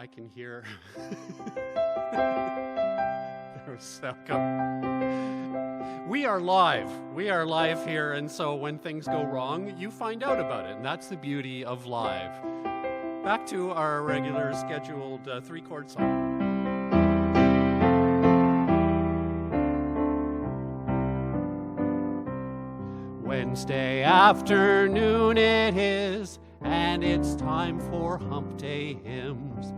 I can hear there was sound. We are live. We are live here, and so when things go wrong, you find out about it, and that's the beauty of live. Back to our regular scheduled three-chord song. Wednesday afternoon it is, and it's time for Hump Day hymns.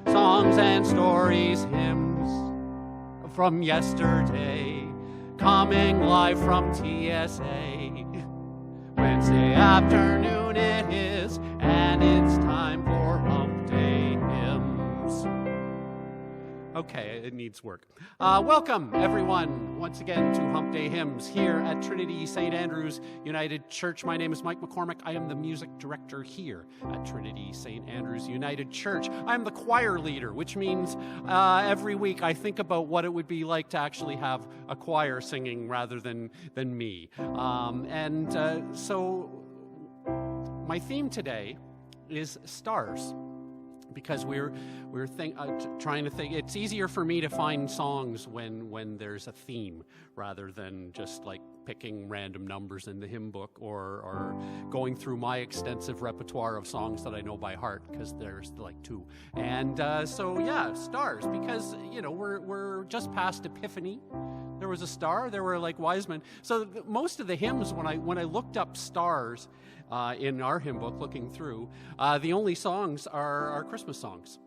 Songs and stories, hymns from yesterday, coming live from TSA. Wednesday afternoon it is, and it's time for Hump Day hymns. Okay, it needs work. Welcome, everyone, once again to Hump Day Hymns here at Trinity St. Andrew's United Church. My name is Mike McCormick. I am the music director here at Trinity St. Andrew's United Church. I'm the choir leader, which means every week I think about what it would be like to actually have a choir singing rather than me. So my theme today is stars. Because we're trying to think, it's easier for me to find songs when there's a theme rather than just like picking random numbers in the hymn book or going through my extensive repertoire of songs that I know by heart, because there's like two. And so yeah, stars, because we're just past Epiphany. There was a star. There were like wise men. So most of the hymns, when I looked up stars in our hymn book, looking through, the only songs are Christmas songs.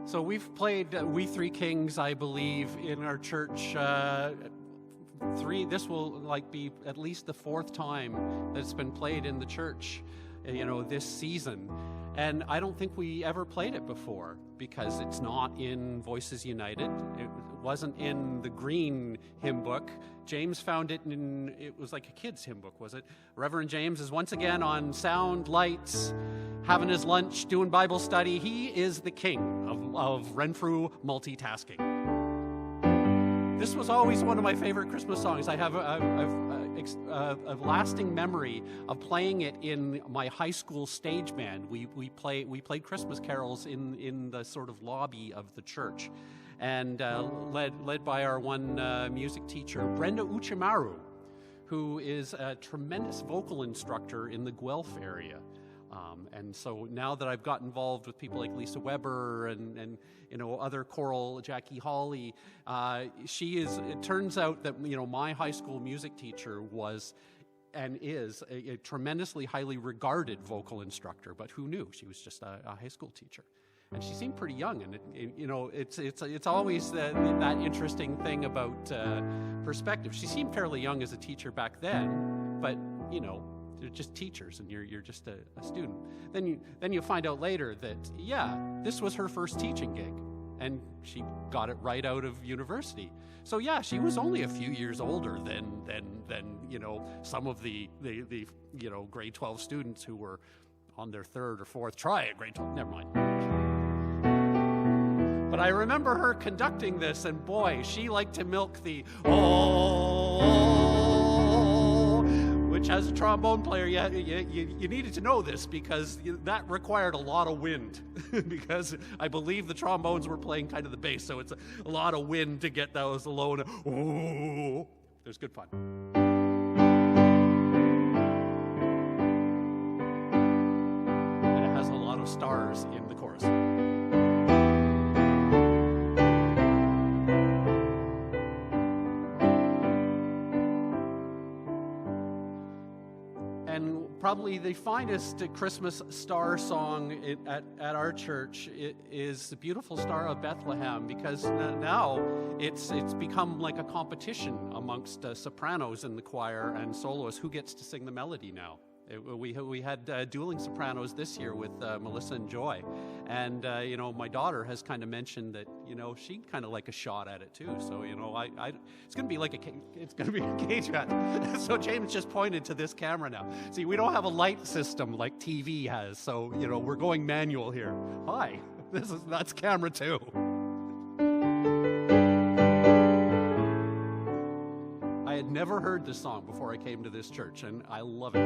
So we've played We Three Kings, I believe, in our church. This will be at least the fourth time that it's been played in the church, this season. And I don't think we ever played it before because it's not in Voices United. It wasn't in the green hymn book. James found it it was like a kid's hymn book, was it? Reverend James is once again on sound, lights, having his lunch, doing Bible study. He is the king of Renfrew multitasking. This was always one of my favorite Christmas songs. I have a lasting memory of playing it in my high school stage band. We played Christmas carols in the sort of lobby of the church, and led by our one music teacher, Brenda Uchimaru, who is a tremendous vocal instructor in the Guelph area. And so now that I've got involved with people like Lisa Weber and other choral, Jackie Hawley, it turns out that, my high school music teacher was and is a tremendously highly regarded vocal instructor, but who knew? She was just a high school teacher. And she seemed pretty young, and it's always that interesting thing about perspective. She seemed fairly young as a teacher back then, but they're just teachers, and you're just a student. Then you find out later that this was her first teaching gig, and she got it right out of university. So she was only a few years older than some of the grade 12 students who were on their third or fourth try at grade 12. Never mind. But I remember her conducting this, and boy, she liked to milk the which as a trombone player, you needed to know this, because that required a lot of wind, because I believe the trombones were playing kind of the bass, so it's a lot of wind to get those low. There's good fun. And it has a lot of stars in the chorus. Probably the finest Christmas star song at our church is the Beautiful Star of Bethlehem, because now it's become like a competition amongst sopranos in the choir and soloists who gets to sing the melody now. We had dueling sopranos this year with Melissa and Joy, and my daughter has kind of mentioned that she'd kind of like a shot at it too. So it's going to be a cage match. So James just pointed to this camera now. See, we don't have a light system like TV has, so we're going manual here. Hi, that's camera 2. I had never heard this song before I came to this church, and I love it.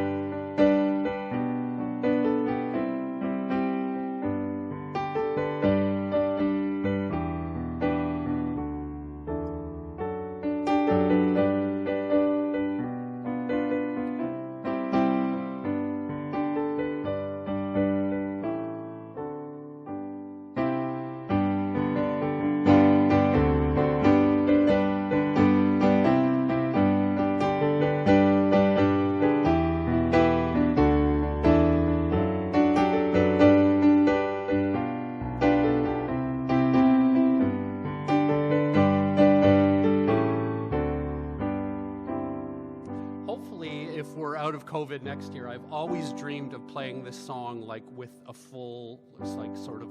COVID next year, I've always dreamed of playing this song like with a full, like sort of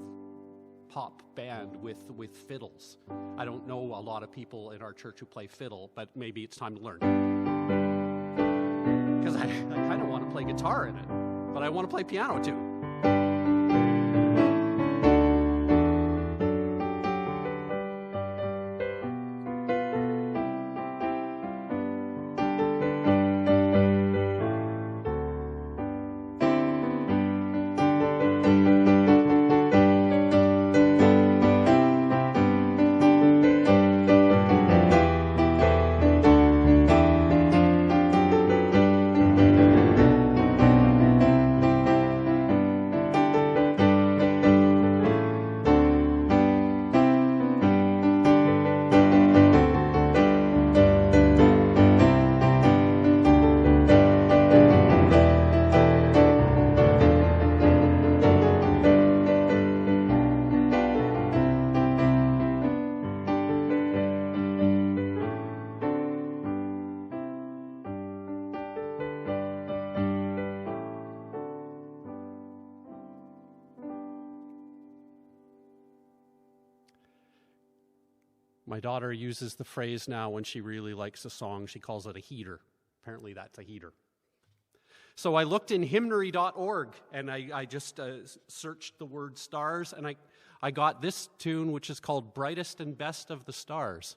pop band with fiddles. I don't know a lot of people in our church who play fiddle, but maybe it's time to learn. Because I kind of want to play guitar in it, but I want to play piano too. My daughter uses the phrase now when she really likes a song. She calls it a heater. Apparently that's a heater. So I looked in hymnary.org, and I just searched the word stars, and I got this tune, which is called Brightest and Best of the Stars.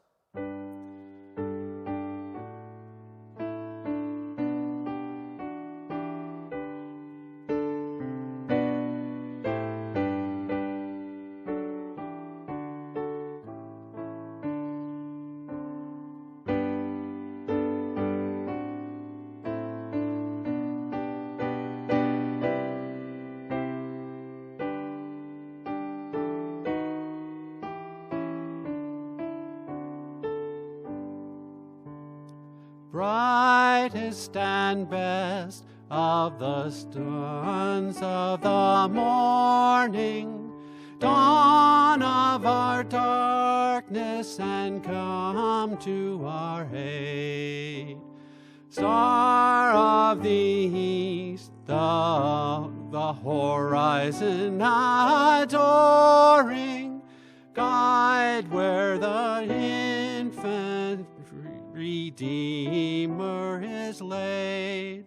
brightest and best of the sons of the morning, dawn of our darkness, and come to our aid. Star of the east, the horizon adoring, guide where the infant Redeemer is laid.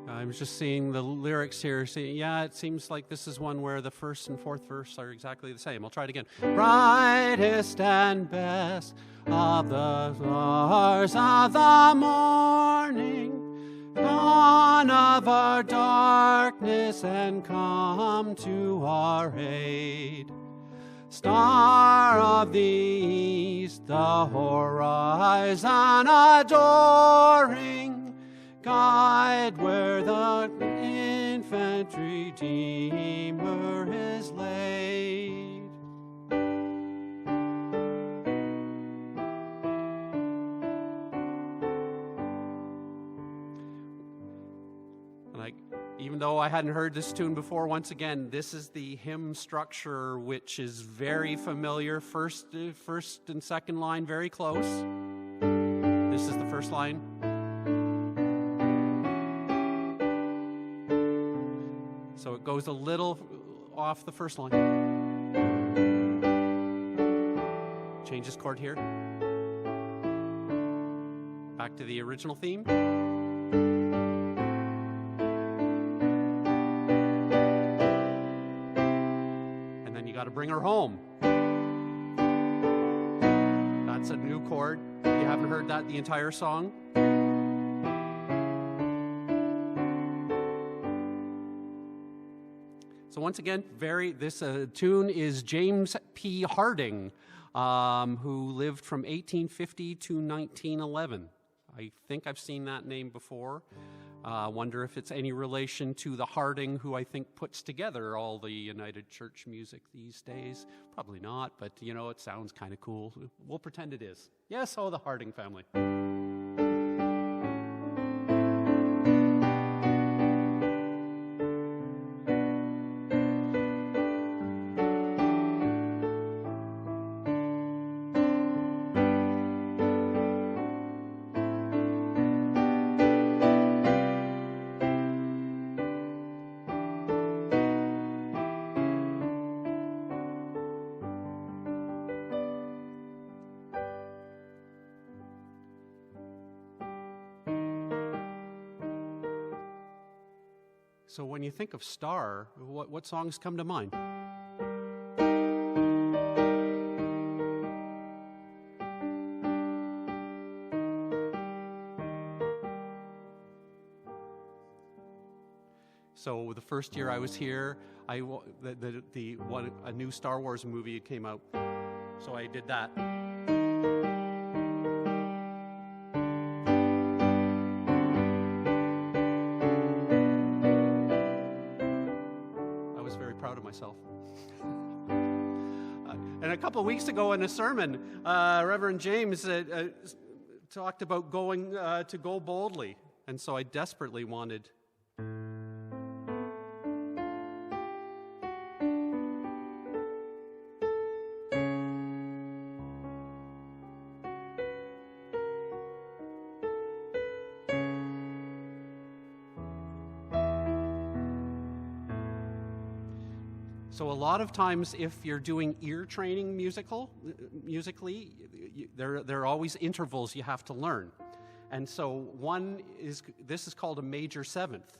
I'm just seeing the lyrics here. Yeah, it seems like this is one where the first and fourth verse are exactly the same. I'll try it again. Brightest and best of the stars of the morning, dawn of our darkness, and come to our aid. Star of the east, the horizon adoring, guide where the infant Redeemer is laid. Even though I hadn't heard this tune before, once again, this is the hymn structure, which is very familiar. First and second line, very close. This is the first line. So it goes a little off the first line. Changes chord here. Back to the original theme. And then you got to bring her home. That's a new chord. You haven't heard that the entire song. So once again, this tune is James P. Harding, who lived from 1850 to 1911. I think I've seen that name before. Wonder if it's any relation to the Harding who I think puts together all the United Church music these days. Probably not, but it sounds kind of cool. We'll pretend it is. Yes, the Harding family. So when you think of Star, what songs come to mind? So the first year I was here, a new Star Wars movie came out, so I did that. Myself. And a couple of weeks ago in a sermon, Reverend James talked about going to go boldly, and so I desperately wanted So a lot of times if you're doing ear training musically, there are always intervals you have to learn. And so this is called a major seventh.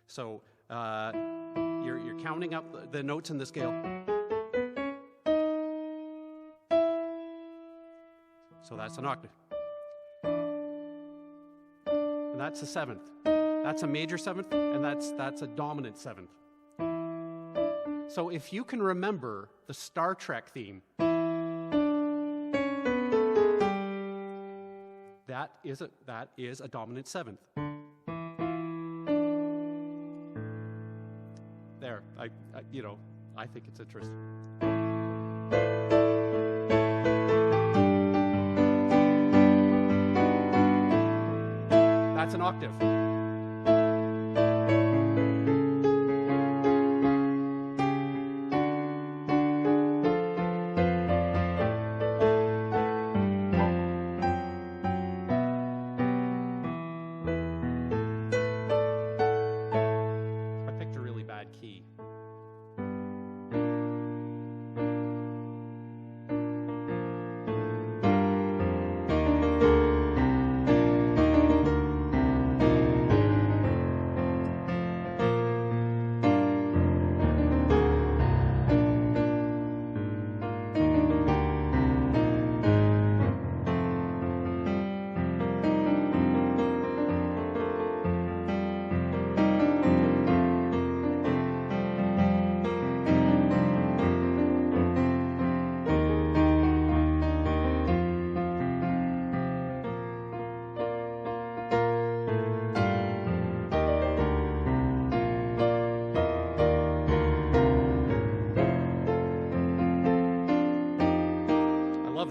So you're counting up the notes in the scale. So that's an octave. And that's a seventh. That's a major seventh, and that's a dominant seventh. So if you can remember the Star Trek theme, that is a dominant seventh. There, I think it's interesting. That's an octave.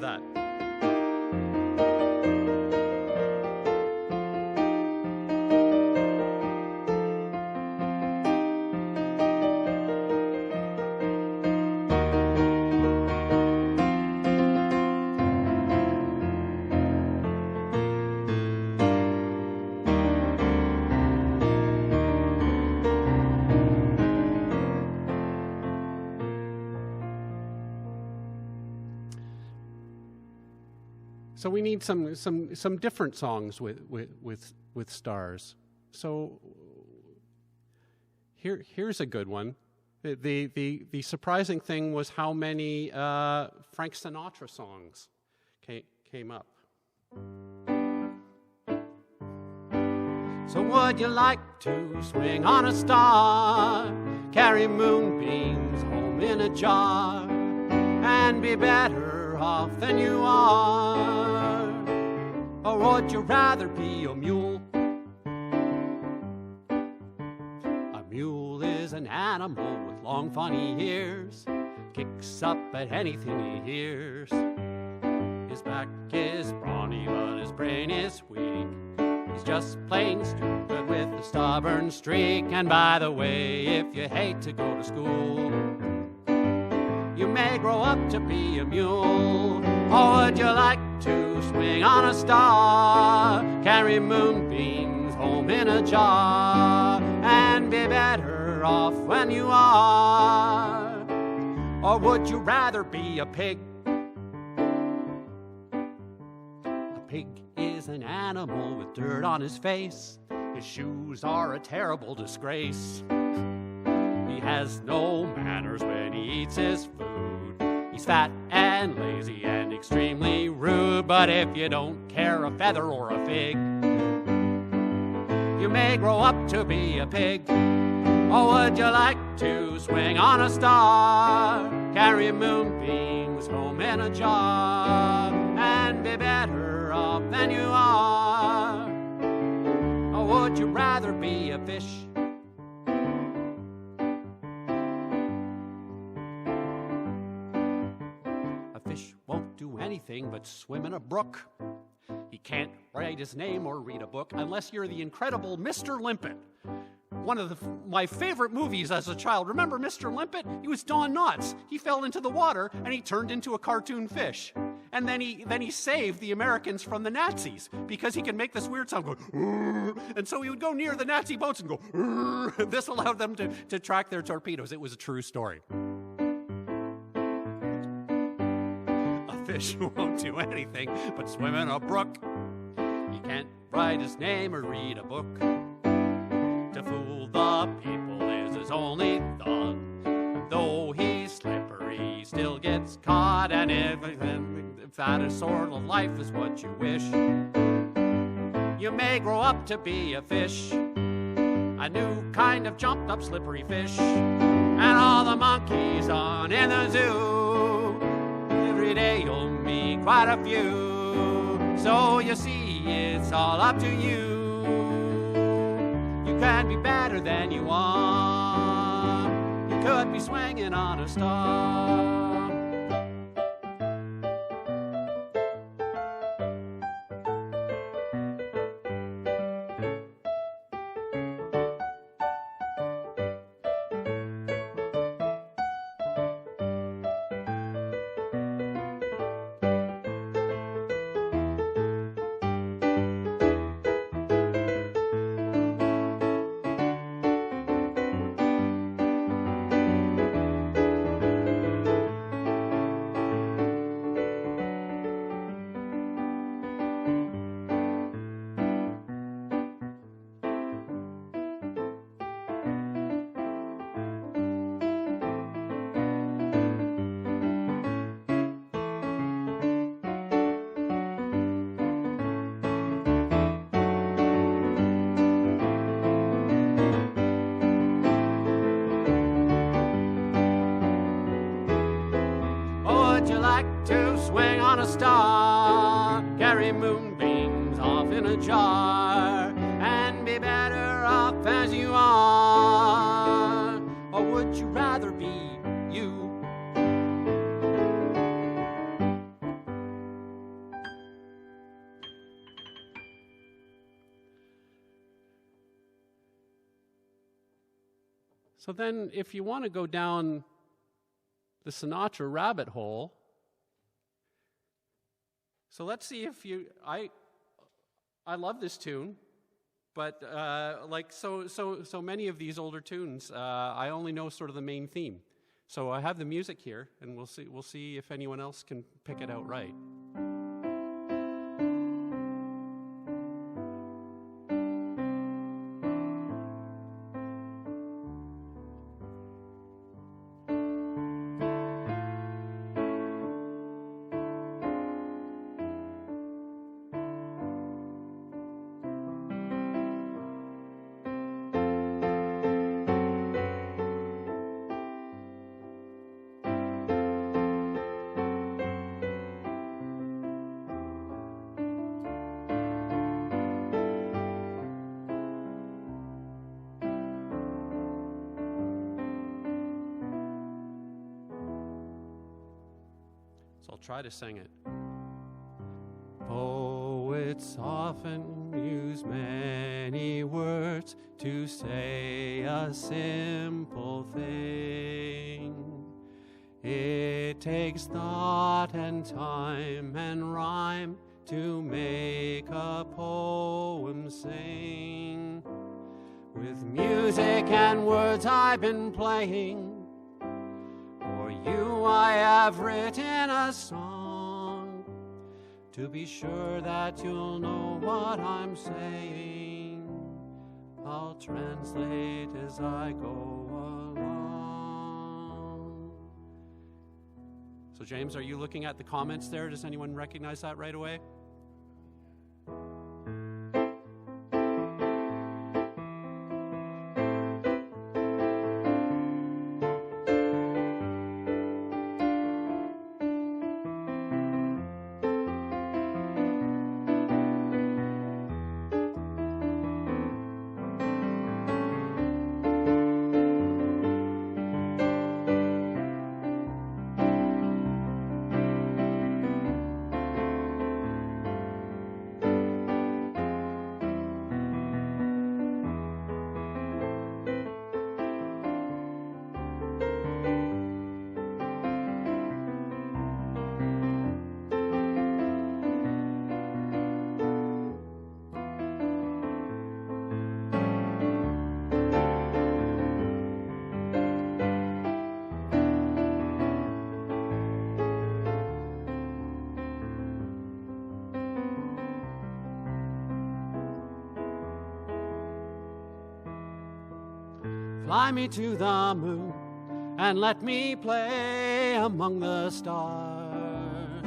That. So we need some different songs with stars. So here's a good one. The surprising thing was how many Frank Sinatra songs came up. So would you like to swing on a star, carry moonbeams home in a jar, and be better off than you are? Or would you rather be a mule? A mule is an animal with long funny ears, kicks up at anything he hears. His back is brawny but his brain is weak. He's just plain stupid with a stubborn streak. And by the way, if you hate to go to school, you may grow up to be a mule. Or would you like to swing on a star, carry moonbeams home in a jar, and be better off when you are? Or would you rather be a pig? A pig is an animal with dirt on his face. His shoes are a terrible disgrace. He has no manners when he eats his food. He's fat and lazy and extremely rude. But if you don't care a feather or a fig, you may grow up to be a pig. Or would you like to swing on a star, carry moonbeams home in a jar, and be better off than you are? Or would you rather be a fish? Won't do anything but swim in a brook. He can't write his name or read a book unless you're the incredible Mr. Limpet. One of my favorite movies as a child. Remember Mr. Limpet? He was Don Knotts. He fell into the water and he turned into a cartoon fish. And then he saved the Americans from the Nazis because he could make this weird sound go, and so he would go near the Nazi boats and go, this allowed them to track their torpedoes. It was a true story. fish who won't do anything but swim in a brook. He can't write his name or read a book. To fool the people is his only thought. Though he's slippery, he still gets caught. And if that is sort of life is what you wish, you may grow up to be a fish, a new kind of jumped up slippery fish. And all the monkeys on in the zoo, every day you'll meet quite a few. So you see, it's all up to you. You can be better than you are. You could be swinging on a star. Would you like to swing on a star, carry moonbeams off in a jar, and be better off as you are? Or would you rather be you? So then, if you want to go down the Sinatra rabbit hole, so let's see if you, I love this tune, but like so many of these older tunes, I only know sort of the main theme. So I have the music here, and we'll see if anyone else can pick it out right. So I'll try to sing it. Poets often use many words to say a simple thing. It takes thought and time and rhyme to make a poem sing. With music and words I've been playing, for you I have written a song, to be sure that you'll know what I'm saying. I'll translate as I go along. So James, are you looking at the comments there? Does anyone recognize that right away? Fly me to the moon and let me play among the stars.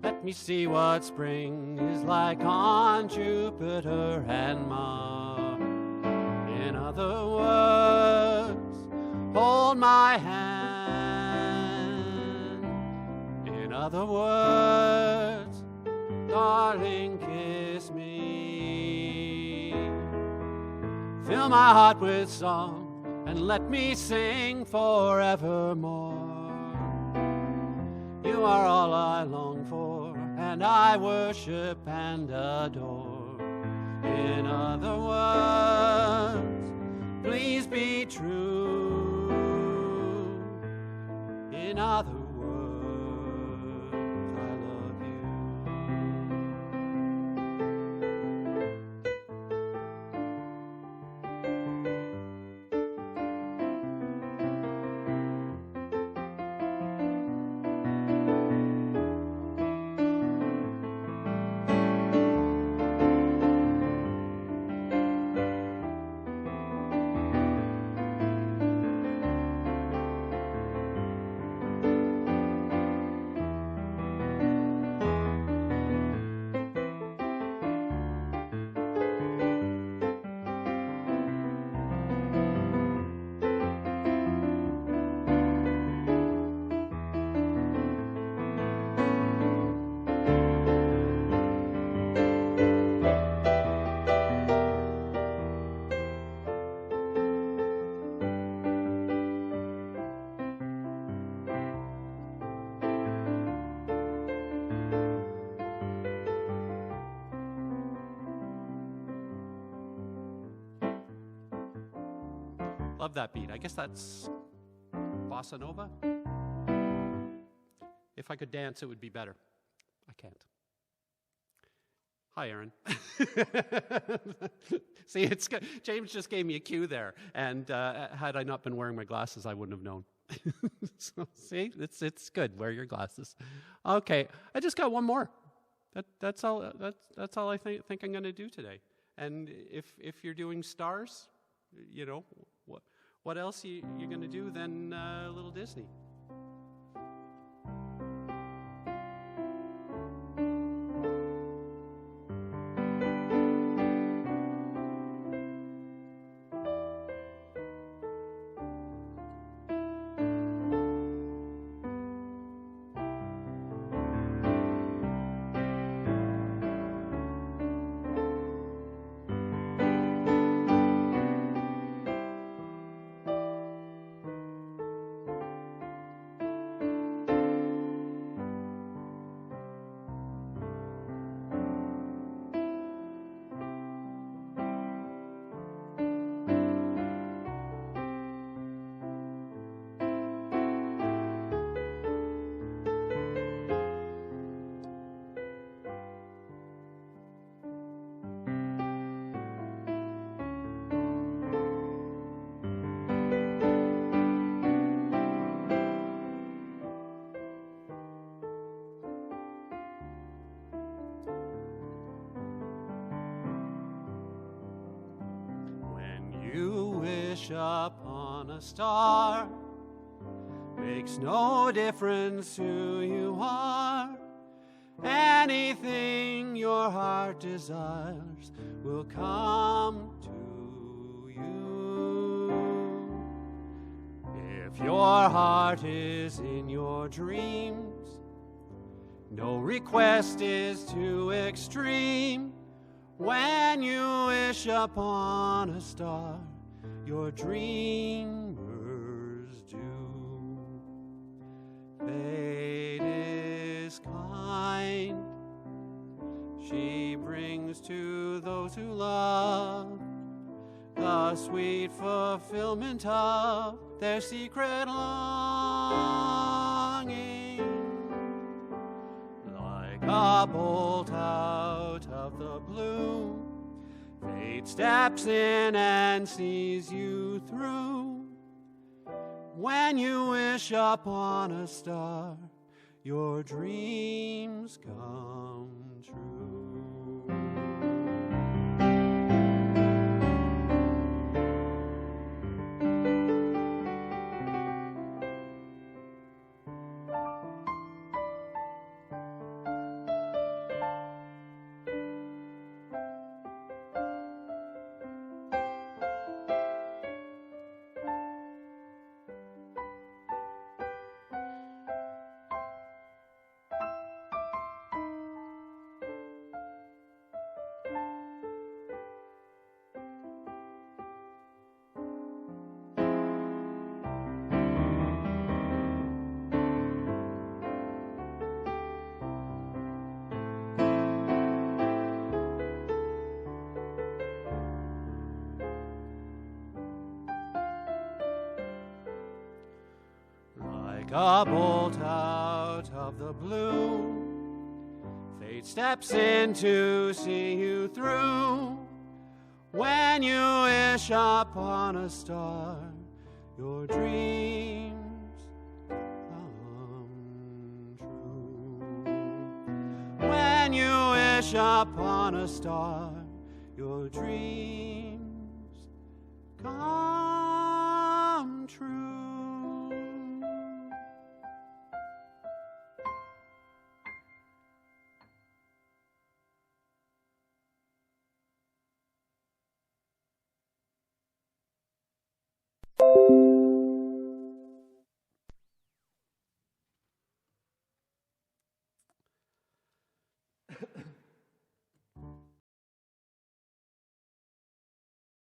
Let me see what spring is like on Jupiter and Mars. In other words, hold my hand. In other words, darling, kiss me. Fill my heart with song and let me sing forevermore. You are all I long for, and I worship and adore. In other words, please be true. In other words, I love you. Love that beat. I guess that's bossa nova. If I could dance, it would be better. I can't. Hi, Aaron. See, it's good. James just gave me a cue there, and had I not been wearing my glasses, I wouldn't have known. So, see, it's good. Wear your glasses. Okay, I just got one more. That's all. That's all I think I'm going to do today. And if you're doing stars, you know, what else you're going to do than a little Disney? Upon a star, makes no difference who you are. Anything your heart desires will come to you. If your heart is in your dreams, no request is too extreme. When you wish upon a star, your dreamers do. Fate is kind. She brings to those who love the sweet fulfillment of their secret longing. Like a bolt out of the blue, fate steps in and sees you through. When you wish upon a star, your dreams come true. Like a bolt out of the blue, fate steps in to see you through. When you wish upon a star, your dreams come true. When you wish upon a star, your dreams come